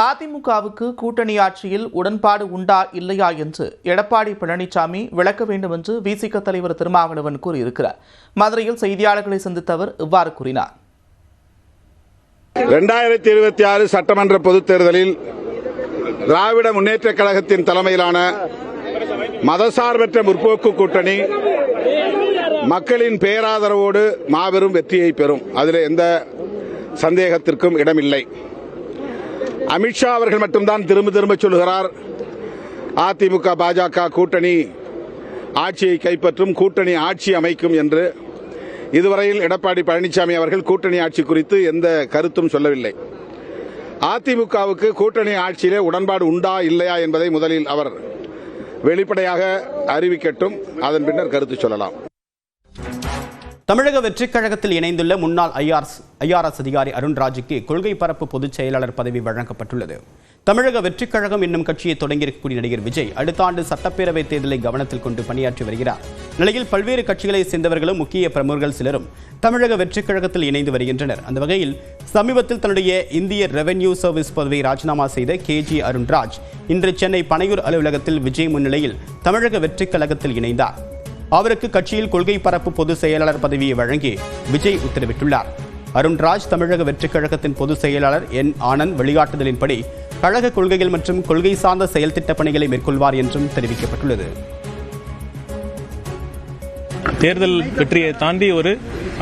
அதிமுகவுக்கு கூட்டணி ஆட்சியில் உடன்பாடு உண்டா இல்லையா என்று எடப்பாடி பழனிசாமி விளக்க வேண்டும் என்று விசிக தலைவர் திருமாவளவன் கூறியிருக்கிறார். மதுரையில் செய்தியாளர்களை சந்தித்த அவர் இவ்வாறு கூறினார். 2026 சட்டமன்ற பொதுத் தேர்தலில் திராவிட முன்னேற்றக் கழகத்தின் தலைமையிலான மதசார்பற்ற முற்போக்கு கூட்டணி மக்களின் பேராதரவோடு மாபெரும் வெற்றியை பெறும். அதில் எந்த சந்தேகத்திற்கும் இடமில்லை. அமித்ஷா அவர்கள் மட்டும்தான் திரும்ப சொல்கிறார், அதிமுக பாஜக கூட்டணி ஆட்சியை கைப்பற்றும், கூட்டணி ஆட்சி அமைக்கும் என்று. இதுவரையில் எடப்பாடி பழனிசாமி அவர்கள் கூட்டணி ஆட்சி குறித்து எந்த கருத்தும் சொல்லவில்லை. அதிமுகவுக்கு கூட்டணி ஆட்சியிலே உடன்பாடு உண்டா இல்லையா என்பதை முதலில் அவர் வெளிப்படையாக அறிவிக்கட்டும், அதன் பின்னர் கருத்து சொல்லலாம். தமிழக வெற்றிக் கழகத்தில் இணைந்துள்ள முன்னாள் ஐஆர்எஸ் அதிகாரி அருண்ராஜுக்கு கொள்கை பரப்பு பொதுச் செயலாளர் பதவி வழங்கப்பட்டுள்ளது. தமிழக வெற்றிக் கழகம் என்னும் கட்சியை தொடங்கியிருக்கக்கூடிய நடிகர் விஜய் அடுத்த ஆண்டு சட்டப்பேரவைத் தேர்தலை கவனத்தில் கொண்டு பணியாற்றி வருகிறார். நிலையில் பல்வேறு கட்சிகளைச் சேர்ந்தவர்களும் முக்கிய பிரமுகர்கள் சிலரும் தமிழக வெற்றிக் கழகத்தில் இணைந்து வருகின்றனர். அந்த வகையில் சமீபத்தில் தன்னுடைய இந்திய ரெவென்யூ சர்வீஸ் பதவியை ராஜினாமா செய்த KG அருண்ராஜ் இன்று சென்னை பனையூர் அலுவலகத்தில் விஜய் முன்னிலையில் தமிழக வெற்றிக் கழகத்தில் இணைந்தார். அவருக்கு கட்சியில் கொள்கை பரப்பு பொதுச் செயலாளர் பதவியை வழங்கி விஜய் உத்தரவிட்டுள்ளார். அருண்ராஜ் தமிழக வெற்றிக் கழகத்தின் பொதுச் செயலாளர் N. ஆனந்த் வழிகாட்டுதலின்படி கழக கொள்கைகள் மற்றும் கொள்கை சார்ந்த செயல் திட்ட பணிகளை மேற்கொள்வார் என்றும் தெரிவிக்கப்பட்டுள்ளது. தேர்தல் வெற்றியை தாண்டி ஒரு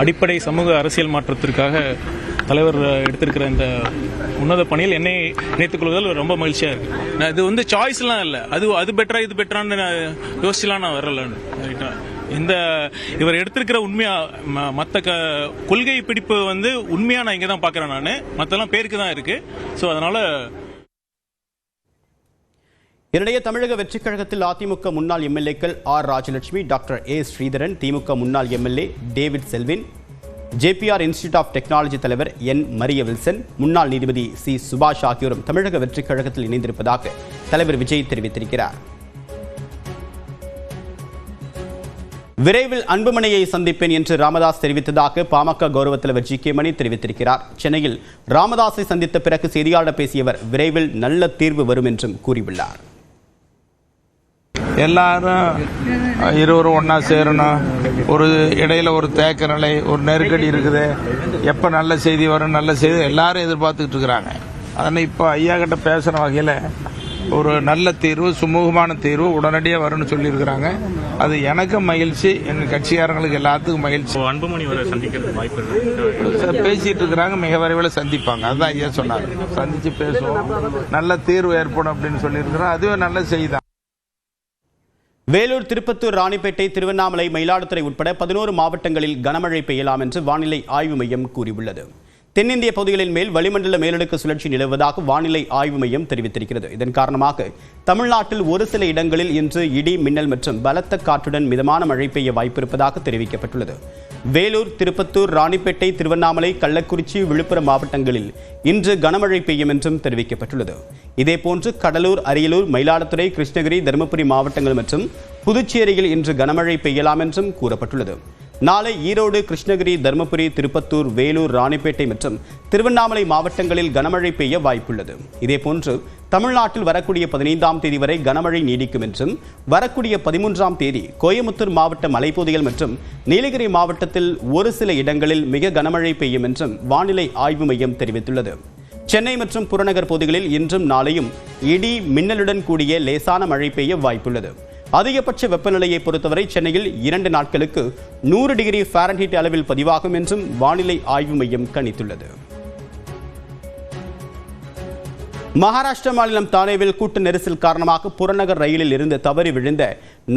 அடிப்படை சமூக அரசியல் மாற்றத்திற்காக தலைவர் எடுத்திருக்கிற இந்த உன்னத பணியில் என்னை இணைத்துக் கொள்வதில் ரொம்ப மகிழ்ச்சியாக இருக்கு. இது சாய்ஸ்லாம் இல்லை, அது பெட்டரா இது பெட்டரான்னு யோசிச்சுலாம் நான் வரல. இந்த இவர் எடுத்திருக்கிற உண்மையா மற்ற கொள்கை பிடிப்பு உண்மையா நான் இங்கே தான் பார்க்குறேன். நான் மற்றெல்லாம் பேருக்கு தான் இருக்கு. ஸோ அதனால இதனிடையே தமிழக வெற்றிக் கழகத்தில் அதிமுக முன்னாள் எம்எல்ஏக்கள் R. Rajalakshmi, doctor A. Sridharan, DMK முன்னாள் MLA David Selvin, JPR institute of technology தலைவர் N. மரிய வில்சன், முன்னாள் நீதிபதி C. சுபாஷ் ஆகியோரும் தமிழக வெற்றிக் கழகத்தில் இணைந்திருப்பதாக தலைவர் விஜய் தெரிவித்திருக்கிறார். விரைவில் அன்புமணியை சந்திப்பேன் என்று ராமதாஸ் தெரிவித்ததாக பாமக கௌரவ தலைவர் G. K. மணி தெரிவித்திருக்கிறார். சென்னையில் ராமதாஸை சந்தித்த பிறகு செய்தியாளர் பேசியவர் விரைவில் நல்ல தீர்வு வரும் என்றும் கூறியுள்ளார். எல்லாரும் இருவரும் ஒன்றா சேரணும். ஒரு இடையில ஒரு தேக்க நிலை, ஒரு நெருக்கடி இருக்குது. எப்போ நல்ல செய்தி வரும், நல்ல செய்தி எல்லாரும் எதிர்பார்த்துக்கிட்டு இருக்கிறாங்க. அதனால் இப்போ ஐயா கிட்ட பேசுகிற வகையில் ஒரு நல்ல தீர்வு, சுமூகமான தீர்வு உடனடியாக வரும்னு சொல்லியிருக்கிறாங்க. அது எனக்கு மகிழ்ச்சி, எங்கள் கட்சிக்காரங்களுக்கு எல்லாத்துக்கும் மகிழ்ச்சி. அன்புமணி வரை சந்திக்கிறது வாய்ப்பு பேசிட்டு இருக்கிறாங்க, மிக விரைவில் சந்திப்பாங்க. அதுதான் ஐயா சொன்னாங்க, சந்திச்சு பேசுவோம், நல்ல தீர்வு ஏற்படும் அப்படின்னு சொல்லியிருக்கிறோம். அதுவே நல்ல செய்தி. வேலூர், திருப்பத்தூர், ராணிப்பேட்டை, திருவண்ணாமலை, மயிலாடுதுறை உட்பட 11 மாவட்டங்களில் கனமழை பெய்யலாம் என்று வானிலை ஆய்வு மையம் கூறியுள்ளது. தென்னிந்திய பகுதிகளின் மேல் வளிமண்டல மேலடுக்கு சுழற்சி நிலவுவதாக வானிலை ஆய்வு மையம் தெரிவித்திருக்கிறது. இதன் காரணமாக தமிழ்நாட்டில் ஒரு சில இடங்களில் இன்று இடி, மின்னல் மற்றும் பலத்த காற்றுடன் மிதமான மழை பெய்ய வாய்ப்பிருப்பதாக தெரிவிக்கப்பட்டுள்ளது. வேலூர், திருப்பத்தூர், ராணிப்பேட்டை, திருவண்ணாமலை, கள்ளக்குறிச்சி, விழுப்புரம் மாவட்டங்களில் இன்று கனமழை பெய்யும் என்றும் தெரிவிக்கப்பட்டுள்ளது. இதேபோன்று கடலூர், அரியலூர், மயிலாடுதுறை, கிருஷ்ணகிரி, தருமபுரி மாவட்டங்கள் மற்றும் புதுச்சேரியில் இன்று கனமழை பெய்யலாம் என்றும் கூறப்பட்டுள்ளது. நாளை ஈரோடு, கிருஷ்ணகிரி, தருமபுரி, திருப்பத்தூர், வேலூர், ராணிப்பேட்டை மற்றும் திருவண்ணாமலை மாவட்டங்களில் கனமழை பெய்ய வாய்ப்புள்ளது. இதேபோன்று தமிழ்நாட்டில் வரக்கூடிய 15ஆம் தேதி வரை கனமழை நீடிக்கும் என்றும், வரக்கூடிய 13ஆம் தேதி கோயமுத்தூர் மாவட்ட மலைப்பகுதிகள் மற்றும் நீலகிரி மாவட்டத்தில் ஒரு சில இடங்களில் மிக கனமழை பெய்யும் என்றும் வானிலை ஆய்வு மையம் தெரிவித்துள்ளது. சென்னை மற்றும் புறநகர் பகுதிகளில் இன்றும் நாளையும் இடி, மின்னலுடன் கூடிய லேசான மழை பெய்ய வாய்ப்புள்ளது. அதிகபட்ச வெப்பநிலையை பொறுத்தவரை சென்னையில் 2 நாட்களுக்கு 100 டிகிரி ஃபாரன்ஹீட் அளவில் பதிவாகும் என்றும் வானிலை ஆய்வு மையம் கணித்துள்ளது. மகாராஷ்டிரா மாநிலம் தானேவில் கூட்ட நெரிசல் காரணமாக புறநகர் ரயிலில் இருந்து தவறி விழுந்த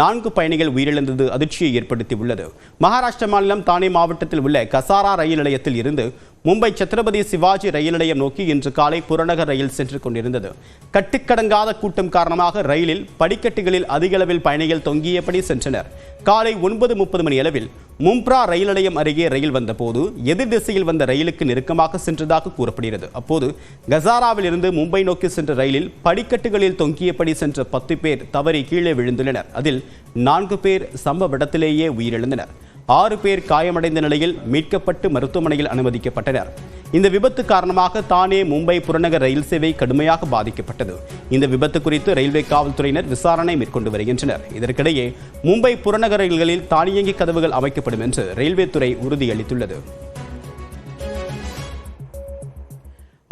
4 பயணிகள் உயிரிழந்தது அதிர்ச்சியை ஏற்படுத்தியுள்ளது. மகாராஷ்டிரா மாநிலம் தானே மாவட்டத்தில் உள்ள கசாரா ரயில் நிலையத்தில் இருந்து மும்பை சத்ரபதி சிவாஜி ரயில் நிலையம் நோக்கி இன்று காலை புறநகர் ரயில் சென்று கொண்டிருந்தது. கட்டுக்கடங்காத கூட்டம் காரணமாக ரயிலில் படிக்கட்டுகளில் அதிக அளவில் பயணிகள் தொங்கியபடி சென்றனர். காலை 9:30 மணி அளவில் மும்ப்ரா ரயில் நிலையம் அருகே ரயில் வந்தபோது எதிர் திசையில் வந்த ரயிலுக்கு நெருக்கமாக சென்றதாக கூறப்படுகிறது. அப்போது கசாராவில் இருந்து மும்பை நோக்கி சென்ற ரயிலில் படிக்கட்டுகளில் தொங்கியபடி சென்ற 10 பேர் தவறி கீழே விழுந்துள்ளனர். அதில் 4 பேர் சம்பவ இடத்திலேயே உயிரிழந்தனர். 6 பேர் காயமடைந்த நிலையில் மீட்கப்பட்டு மருத்துவமனையில் அனுமதிக்கப்பட்டனர். இந்த விபத்து காரணமாக தானே மும்பை புறநகர் ரயில் சேவை கடுமையாக பாதிக்கப்பட்டது. இந்த விபத்து குறித்து ரயில்வே காவல்துறையினர் விசாரணை மேற்கொண்டு வருகின்றனர். இதற்கிடையே மும்பை புறநகர் ரயில்களில் தானியங்கி கதவுகள் அமைக்கப்படும் என்று ரயில்வே துறை உறுதியளித்துள்ளது.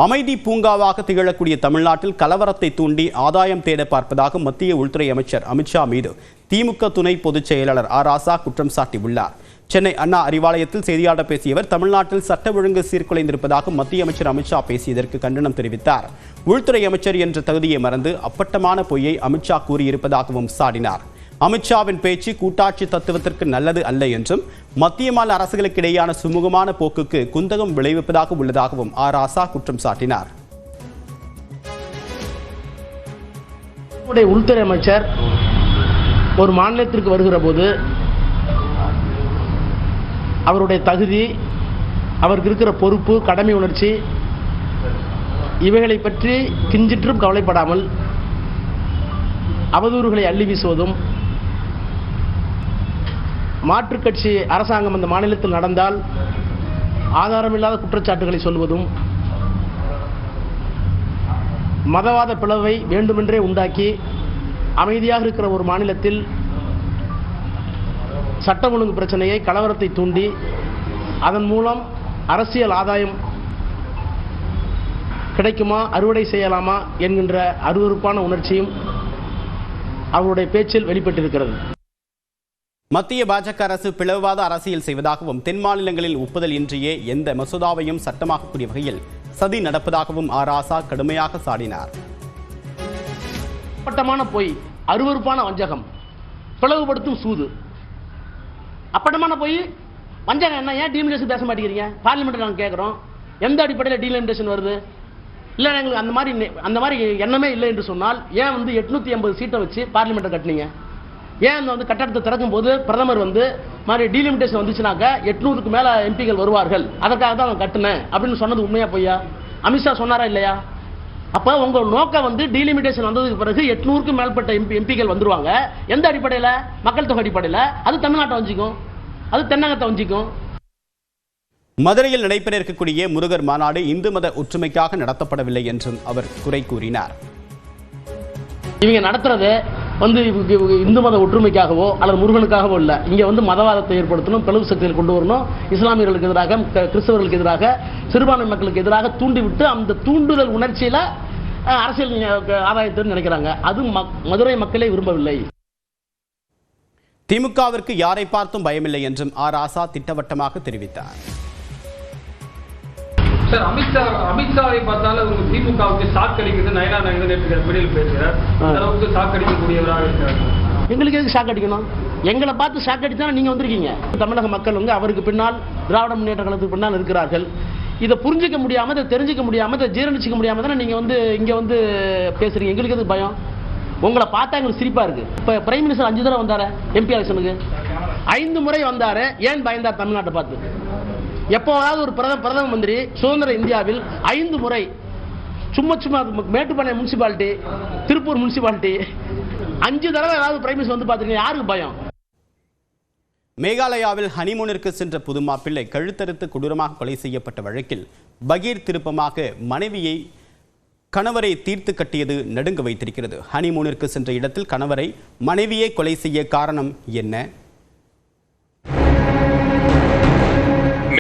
அமைதி பூங்காவாக திகழக்கூடிய தமிழ்நாட்டில் கலவரத்தை தூண்டி ஆதாயம் தேட பார்ப்பதாக மத்திய உள்துறை அமைச்சர் அமித்ஷா மீது திமுக துணை பொதுச் செயலாளர் ஆர் ராசா குற்றம் சாட்டியுள்ளார். சென்னை அண்ணா அறிவாலயத்தில் செய்தியாளர் பேசியவர் தமிழ்நாட்டில் சட்ட ஒழுங்கு சீர்குலைந்திருப்பதாக மத்திய அமைச்சர் அமித்ஷா பேசியதற்கு கண்டனம் தெரிவித்தார். உள்துறை அமைச்சர் என்ற தகுதியை மறந்து அப்பட்டமான பொய்யை அமித்ஷா கூறியிருப்பதாகவும் சாடினார். அமித்ஷாவின் பேச்சு கூட்டாட்சி தத்துவத்திற்கு நல்லது அல்ல என்றும் மத்திய மாநில அரசுகளுக்கு இடையேயான சுமூகமான போக்குக்கு குந்தகம் விளைவிப்பதாக உள்ளதாகவும் ஆர் ராசா குற்றம் சாட்டினார். உள்துறை அமைச்சர் ஒரு மாநிலத்திற்கு வருகிற போது அவருடைய தகுதி, அவருக்கு இருக்கிற பொறுப்பு, கடமை உணர்ச்சி இவைகளை பற்றி கிஞ்சிற்றும் கவலைப்படாமல் அவதூறுகளை அள்ளி வீசுவதும், மாற்றுக் கட்சி அரசாங்கம் அந்த மாநிலத்தில் நடந்தால் ஆதாரமில்லாத குற்றச்சாட்டுகளை சொல்வதும், மதவாத பிளவை வேண்டுமென்றே உண்டாக்கி அமைதியாக இருக்கிற ஒரு மாநிலத்தில் சட்ட ஒழுங்கு பிரச்சனையை, கலவரத்தை தூண்டி அதன் மூலம் அரசியல் ஆதாயம் கிடைக்குமா, அறுவடை செய்யலாமா என்கின்ற அருவருப்பான உணர்ச்சியும் அவருடைய பேச்சில் வெளிப்பட்டிருக்கிறது. மத்திய பாஜக அரசு பிளவுவாத அரசியல் செய்வதாகவும் தென் மாநிலங்களில் ஒப்புதல் இன்றியே எந்த மசோதாவையும் சட்டமாக்கக்கூடிய வகையில் சதி நடப்பதாகவும் ஆர் ராசா கடுமையாக சாடினார். அப்பட்டமான பொய், அருவருப்பான வஞ்சகம், பிளவுபடுத்தும் சூது. அப்பட்டமான பொய், வஞ்சகம் என்ன? ஏன் டீலிமிட்டேஷன் பேச மாட்டேங்கிறீங்க? பார்லிமெண்ட் நாங்கள் கேட்குறோம், எந்த அடிப்படையில் டீலிமிட்டேஷன் வருது? இல்லை, எங்களுக்கு அந்த மாதிரி எண்ணமே இல்லை என்று சொன்னால் ஏன் 880 சீட்டை வச்சு பார்லிமெண்ட்டை கட்டினீங்க? ஏன் கட்டடத்தை திறக்கும் போது பிரதமர் மாதிரி டீலிமிட்டேஷன் வந்துச்சுனாக்க 800க்கு மேல எம்பிகள் வருவார்கள், அதற்காக தான் நான் கட்டினேன் அப்படின்னு சொன்னது உண்மையா பொய்யா? அமித்ஷா சொன்னாரா இல்லையா? அப்ப உங்க நோக்கம் டீலிமிட்டேஷன் வந்ததுக்கு பிறகு 800க்கும் மேற்பட்ட எம்பிகள் வந்துருவாங்க. எந்த அடிப்படையில்? மக்கள் தொகை அடிப்படையில். அது தமிழ்நாட்டை வஞ்சிக்கும், அது தென்னகத்தை வஞ்சிக்கும். மதுரையில் நடைபெற இருக்கக்கூடிய முருகர் மாநாடு இந்து மத ஒற்றுமைக்காக நடத்தப்படவில்லை என்றும் அவர் குறை கூறினார். இவங்க நடத்துறது இந்து மத ஒற்றுமைக்காகவோ அல்லது முருகனுக்காகவோ இல்லை. இங்க மதவாதத்தை ஏற்படுத்தணும், பிளவு சக்தியில் கொண்டு வரணும், இஸ்லாமியர்களுக்கு எதிராக, கிறிஸ்தவர்களுக்கு எதிராக, சிறுபான்மை மக்களுக்கு எதிராக தூண்டிவிட்டு அந்த தூண்டுதல் உணர்ச்சியில அரசியல் ஆதாயத்தை நினைக்கிறாங்க. அது மதுரை மக்களே விரும்பவில்லை. திமுகவிற்கு யாரை பார்த்தும் பயமில்லை என்றும் ஆர் ராசா திட்டவட்டமாக தெரிவித்தார். சார், அமித்ஷாவை பார்த்தாலும் திமுகவுக்கு ஷாக் அடிக்குது. நயனா நேற்று பேசுகிறார், அளவுக்கு ஷாக் அடிக்கக்கூடியவராக இருக்கிறார். எங்களுக்கு எதுக்கு ஷாக் அடிக்கணும்? எங்களை பார்த்து ஷாக் அடிச்சா நீங்க வந்திருக்கீங்க. தமிழக மக்கள் அவருக்கு பின்னால், திராவிட முன்னேற்ற கழகத்துக்கு பின்னால் இருக்கிறார்கள். இதை புரிஞ்சிக்க முடியாம, இதை தெரிஞ்சிக்க முடியாம, இதை ஜீரணிச்சிக்க முடியாம தானே நீங்க இங்க பேசுறீங்க. எங்களுக்கு எதுக்கு பயம்? உங்களை பார்த்தா எங்களுக்கு சிரிப்பா இருக்கு. இப்ப பிரைம் மினிஸ்டர் 5 தடவை வந்தாரு எம்பி எலெக்ஷனுக்கு, 5 முறை வந்தாரு. ஏன் பயந்தார் தமிழ்நாட்டை பார்த்து? எப்போதாவது ஒரு பிரதம மந்திரி சுதந்திர இந்தியாவில் 5 முறை சும்மா மேட்டுப்பாளையம் முனிசிபாலிட்டி, திருப்பூர் முனிசிபாலிட்டி 5 தடவை ஏதாவது பிரைம் மினிஸ்டர் பார்த்துருக்கீங்க? யாருக்கு பயம்? மேகாலயாவில் ஹனிமூனிற்கு சென்ற புது மாப்பிள்ளை கழுத்தறுத்து கொடூரமாக கொலை செய்யப்பட்ட வழக்கில் பகீர் திருப்பமாக கணவரை தீர்த்து கட்டியது நடுங்க வைத்திருக்கிறது. ஹனிமூனிற்கு சென்ற இடத்தில் கணவரை மனைவியை கொலை செய்ய காரணம் என்ன?